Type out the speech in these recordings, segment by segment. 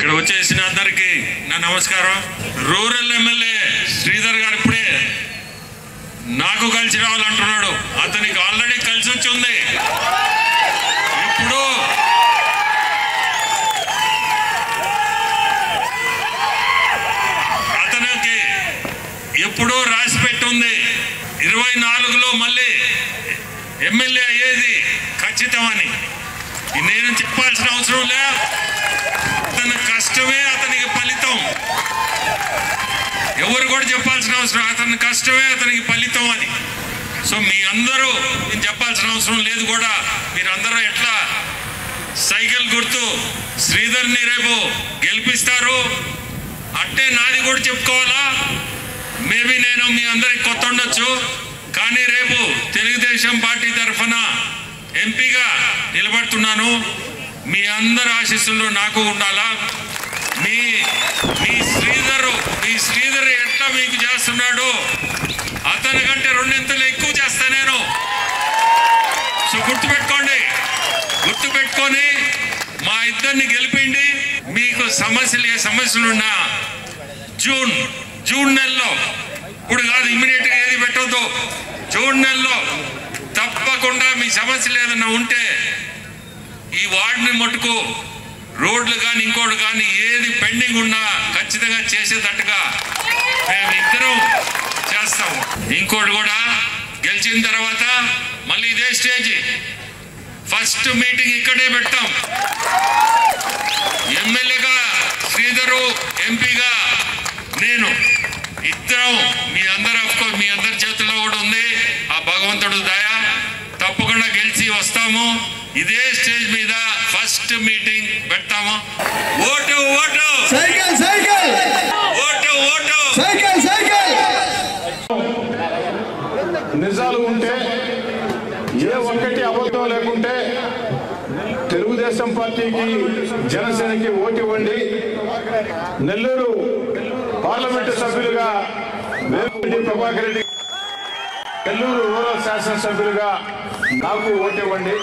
ఇక్కడ వచ్చేసిన అందరికి నా నమస్కారం. రూరల్ ఎమ్మెల్యే శ్రీధర్ గారు ఇప్పుడే నాకు కలిసి రావాలంటున్నాడు. అతనికి ఆల్రెడీ కలిసి వచ్చి ఉంది. ఇప్పుడు అతనికి ఎప్పుడో రాసి పెట్టుంది 24లో మళ్ళీ ఎమ్మెల్యే అయ్యేది ఖచ్చితమని. నేను చెప్పాల్సిన అవసరం లే. అతని కష్టమే అతనికి ఫలితం. ఎవరు కూడా చెప్పాల్సిన అవసరం, అతని కష్టమే అతనికి ఫలితం అని. సో మీ అందరూ నేను చెప్పాల్సిన అవసరం లేదు కూడా. మీరందరూ ఎట్లా సైకిల్ గుర్తు శ్రీధర్ని రేపు గెలిపిస్తారు అట్టే నాది కూడా చెప్పుకోవాలా. మేబీ నేను మీ అందరికి కొత్త ఉండొచ్చు, కానీ రేపు తెలుగుదేశం పార్టీ తరఫున ఎంపీగా నిలబడుతున్నాను. మీ అందరి ఆశీస్సులు నాకు ఉండాలా. మీ శ్రీధర్ ఎట్లా మీకు చేస్తున్నాడు అతని కంటే 2 ఇంతలు ఎక్కువ చేస్తా నేను. సో గుర్తుపెట్టుకొని మా ఇద్దరిని గెలిపిండి. మీకు ఏ సమస్యలున్నా జూన్ నెలలో, ఇప్పుడు కాదు ఇమ్మీడియట్గా ఏది పెట్టవద్దు, జూన్ నెలలో తప్పకుండా మీ సమస్యలు ఏదైనా ఉంటే ఈ వార్డుని మట్టుకు రోడ్లు కానీ ఇంకోటి కానీ ఏది పెండింగ్ ఉన్నా ఖచ్చితంగా చేసేటట్టుగా మేమిద్దరం చేస్తాం. ఇంకోటి కూడా గెలిచిన తర్వాత మళ్ళీ ఇదే స్టేజ్ ఫస్ట్ మీటింగ్ ఇక్కడే పెడతాం. ఎమ్మెల్యేగా శ్రీధరు, ఎంపీగా నేను, ఇద్దరం మీ అందరి చేతుల్లో కూడా ఉంది. ఆ భగవంతుడు దయ తప్పకుండా గెలిచి వస్తాము. ఇదే స్టేజ్ మీద ఫస్ట్ మీటింగ్ పెడతాము. Vote vote cycle cycle, vote vote cycle cycle. నిజాలు ఉంటే, ఏ ఒక్కటి అబద్ధం లేకుంటే తెలుగుదేశం పార్టీకి, జనసేనకి ఓటు ఇవ్వండి. నెల్లూరు పార్లమెంటు సభ్యులుగా వేమిరెడ్డి ప్రభాకర్ రెడ్డి, నెల్లూరు రూరల్ శాసనసభ్యులుగా నాకు ఓటు ఇవ్వండి.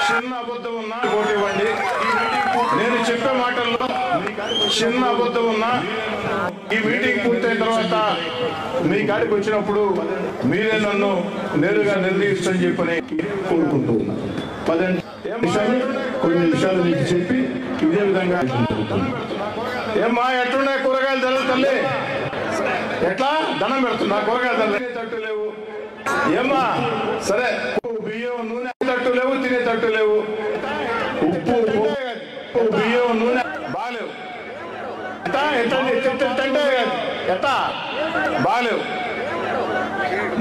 చిన్న అబద్ధం ఉన్నా ఓటు ఇవ్వండి. నేను చెప్పే మాటల్లో చిన్న అబద్ధం ఉన్నా ఈ మీటింగ్ పూర్తయిన తర్వాత మీ కాడికి వచ్చినప్పుడు మీరే నన్ను నేరుగా నిర్ణయిస్తని చెప్పని కోరుకుంటూ ఉన్నా. కొన్ని విషయాలు మీకు చెప్పి ఇదే విధంగా ఏమ్మా ఎట్లున్నాయి కూరగాయలు ధరలు తల్లి? ఎట్లా దండం పెడుతున్నా? కూరగాయల ధరలు తట్టు లేవు ఏమ్మా? సరే, బియ్యం నూనె తట్టు లేవు, తినే తట్టు లేవు. ఉప్పు బియ్యం నూనె బాగాలేవు. ఎట్టా బాగాలేవు.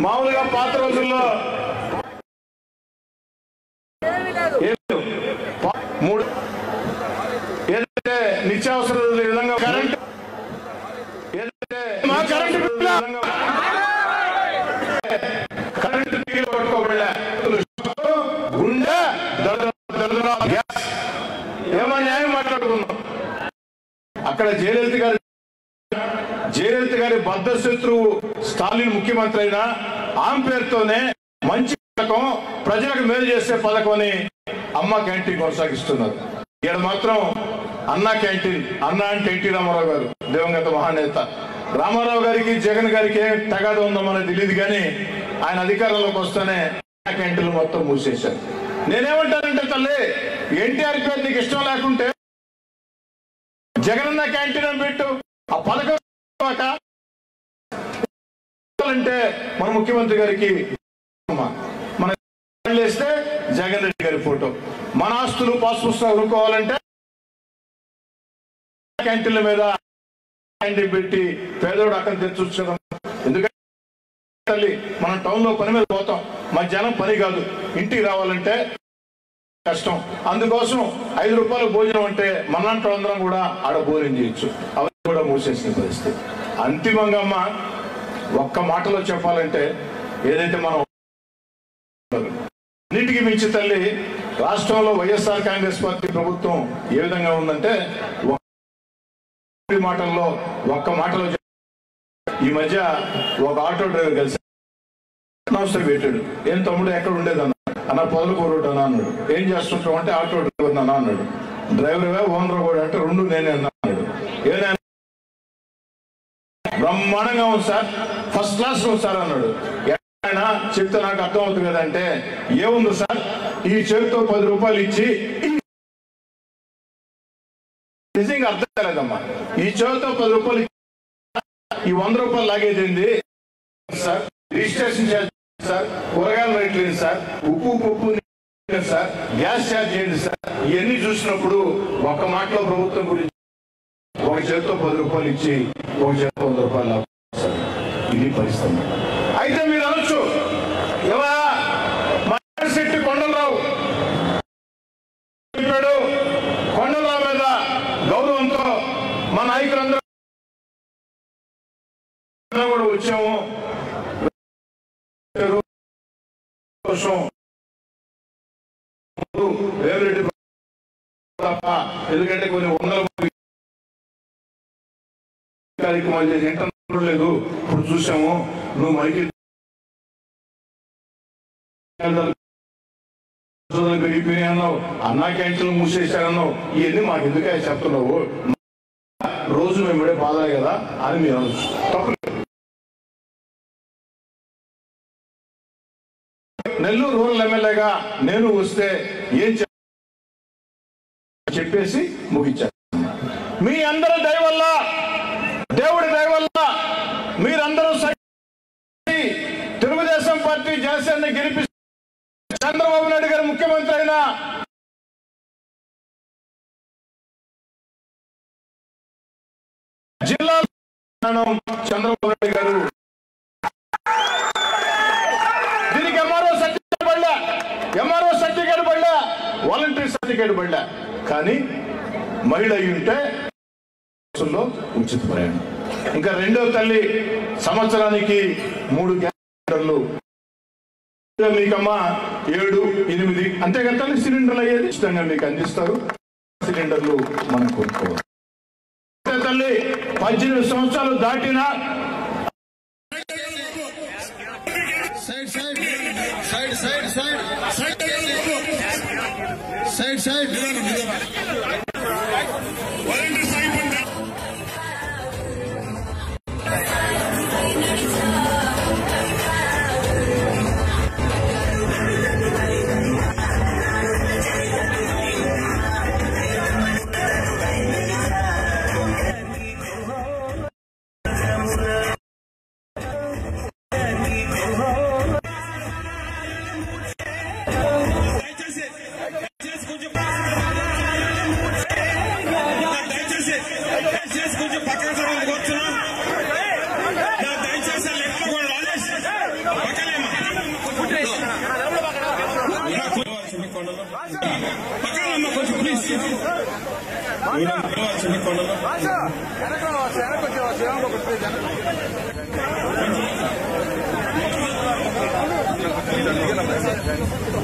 మామూలుగా పాత రోజుల్లో 3 ఏదైతే నిత్యావసర విధంగా కరెంట్, ఏదైతే మా కరెంట్ బిల్లు పట్టుకోబడలే. గుండె ఏమో న్యాయం మాట్లాడుకున్నాం. అక్కడ జయలలిత గారి బద్ధ శత్రువు స్టాలిన్ ముఖ్యమంత్రి అయినా ఆమె పేరుతోనే మంచి పథకం, ప్రజలకు మేలు చేసే పథకం అని అమ్మ క్యాంటీన్ కొనసాగిస్తున్నారు. ఇక్కడ మాత్రం అన్నా క్యాంటీన్, అన్నా అంటే ఎన్టీ రామారావు గారు, దివంగత మహానేత. రామారావు గారికి జగన్ గారికి ఏం తగాద ఉందో మనకు తెలియదు, కానీ ఆయన అధికారంలోకి వస్తేనే క్యాంటీన్లు మొత్తం మూసేశారు. నేనేమంటానంటే తల్లి, ఎన్టీఆర్ పేరు నీకు ఇష్టం లేకుంటే జగనన్న క్యాంటీన్ అని పెట్టు. ఆ పథకం అంటే మన ముఖ్యమంత్రి గారికి మన వేస్తే జగన్ రెడ్డి గారి ఫోటో, మన ఆస్తులు పాస్ పుస్తకాలు కొనుక్కోవాలంటే క్యాంటీన్ల మీద క్యాంటీన్ పెట్టి పేదోడు అక్కడ తెచ్చుకోవడం. ఎందుకంటే తల్లి, మనం టౌన్ లో పని మీద పోతాం, మధ్యాహ్నం పని కాదు, ఇంటికి రావాలంటే కష్టం. అందుకోసం 5 రూపాయలు భోజనం అంటే మనంటూ అందరం కూడా ఆడ భోజనం చేయొచ్చు. అవన్నీ కూడా మూసేసిన పరిస్థితి. అంతిమంగా అమ్మ ఒక్క మాటలో చెప్పాలంటే, ఏదైతే మనం అన్నిటికీ మించి తల్లి, రాష్ట్రంలో వైఎస్ఆర్ కాంగ్రెస్ పార్టీ ప్రభుత్వం ఏ విధంగా ఉందంటే, మాటల్లో ఒక్క మాటలో ఈ మధ్య ఒక ఆటో డ్రైవర్ కలిసి నమస్తే పెట్టాడు. ఏం తమ్ముడు ఎక్కడ ఉండేదన్నా? అన్న పొదలకూరు రోడ్డు అన్నా అన్నాడు. ఏం చేస్తుంటాం అంటే ఆటో డ్రైవర్ అన్నా అన్నాడు. డ్రైవర్గా ఓనర్ కూడా అంటే రెండు నేనే అన్నాడు. ఏదైనా బ్రహ్మాండంగా ఉంది సార్, ఫస్ట్ క్లాస్ ఉంది సార్ అన్నాడు. ఎక్కడైనా చెప్తే నాకు అర్థం అవుతుంది కదంటే ఏముంది సార్, ఈ చేతితో 10 రూపాయలు ఇచ్చి నిజంగా అర్థం కాలేదమ్మా. ఈ చేతితో 10 రూపాయలు ఈ 100 రూపాయలు లాగేది సార్, రిజిస్ట్రేషన్ ఛార్జ్ సార్, కూరగాయల రేట్లు ఏంటి సార్, ఉప్పు సార్, గ్యాస్ ఛార్జ్ ఏంటి సార్, ఇవన్నీ చూసినప్పుడు ఒక్క మాటలో ప్రభుత్వం గురించి ఒక చేతితో 10 రూపాయలు ఇచ్చి ఒక చేతితో 100 రూపాయలు లాభం సార్. ఇది పరిస్థితి. అయితే మీరు అనొచ్చు, ఎవరా మా శెట్టి కొండలరావు చెప్పాడు, కొండలరావు మీద గౌరవంతో మా నాయకులందరూ కూడా వచ్చాము రేవరెడ్డి తప్ప, ఎందుకంటే కొన్ని 100 కార్యక్రమాలు చేసి ఏంటో లేదు. ఇప్పుడు చూసాము, నువ్వు మైకి పెరిగిపోయినాయి అన్నావు, అన్నా క్యాంటీన్లు మూసేశారన్నావు, ఇవన్నీ మాకు ఎందుకే చెప్తున్నావు, రోజు మేము పడే బాధలే కదా అని మీరు అనొచ్చు. తప్పలేదు. నెల్లూరు రూరల్ ఎమ్మెల్యేగా నేను వస్తే ఏం చెప్పేసి ముగించాను. మీ అందరి దయ వల్ల, దేవుడి దయ వల్ల మీరందరూ తెలుగుదేశం పార్టీ జనసేన గెలిపి చంద్రబాబు నాయుడు గారు ముఖ్యమంత్రి అయినా జిల్లాలో చంద్రబాబు నాయుడు గారు దీనికి ఎంఆర్ఓ సర్టిఫికేట్ పడలే, వాలంటరీ సర్టిఫికేట్ పడలే. కానీ మహిళ అయి ఉంటే ఉచిత ప్రయాణం. ఇంకా రెండో తల్లి సంవత్సరానికి 3 గ్యాస్ సిలిండర్లు మీకమ్మా 7, 8 అంతే కదా సిలిండర్లు అయ్యేది ఇష్టంగా మీకు అందిస్తారు. సిలిండర్లు మనం కొనుక్కోవాలి. తల్లి 18 సంవత్సరాలు దాటినా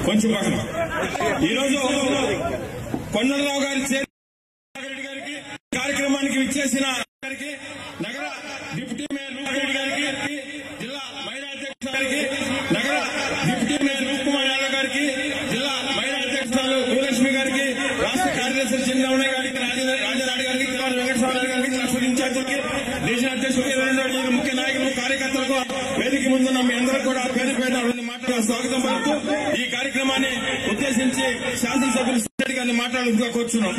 కొంచెం ఈరోజు కొండలరావు గారి గారికి కార్యక్రమానికి విచ్చేసిన నగర డిప్యూటీ మేయర్ రూపారెడ్డి గారికి, జిల్లా మహిళా అధ్యక్షుడు గారికి, నగర డిప్యూటీ మేయర్ రూప్కుమార్ యాదవ్ గారికి, జిల్లా మహిళా అధ్యక్షురాలు భూలక్ష్మి గారికి, రాష్ట్ర కార్యదర్శి చంద్రబాబు గారికి, రాజారెడ్డి గారికి, వెంకటస్వామి గారికి, రాష్ట్ర ఇన్ఛార్జికి, దేశం అధ్యక్షుడికి, ముఖ్య నాయకులు, కార్యకర్తలకు, వేదిక ముందున్న మీ అందరూ కూడా పేరు మాటలు స్వాగతం పలుకుతూ ఈ కార్యక్రమాన్ని ఉద్దేశించి శాసనసభ్యులు రెడ్డి గారిని మాట్లాడుతూ కూర్చున్నాం.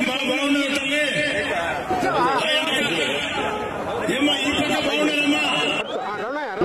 బాగుండదు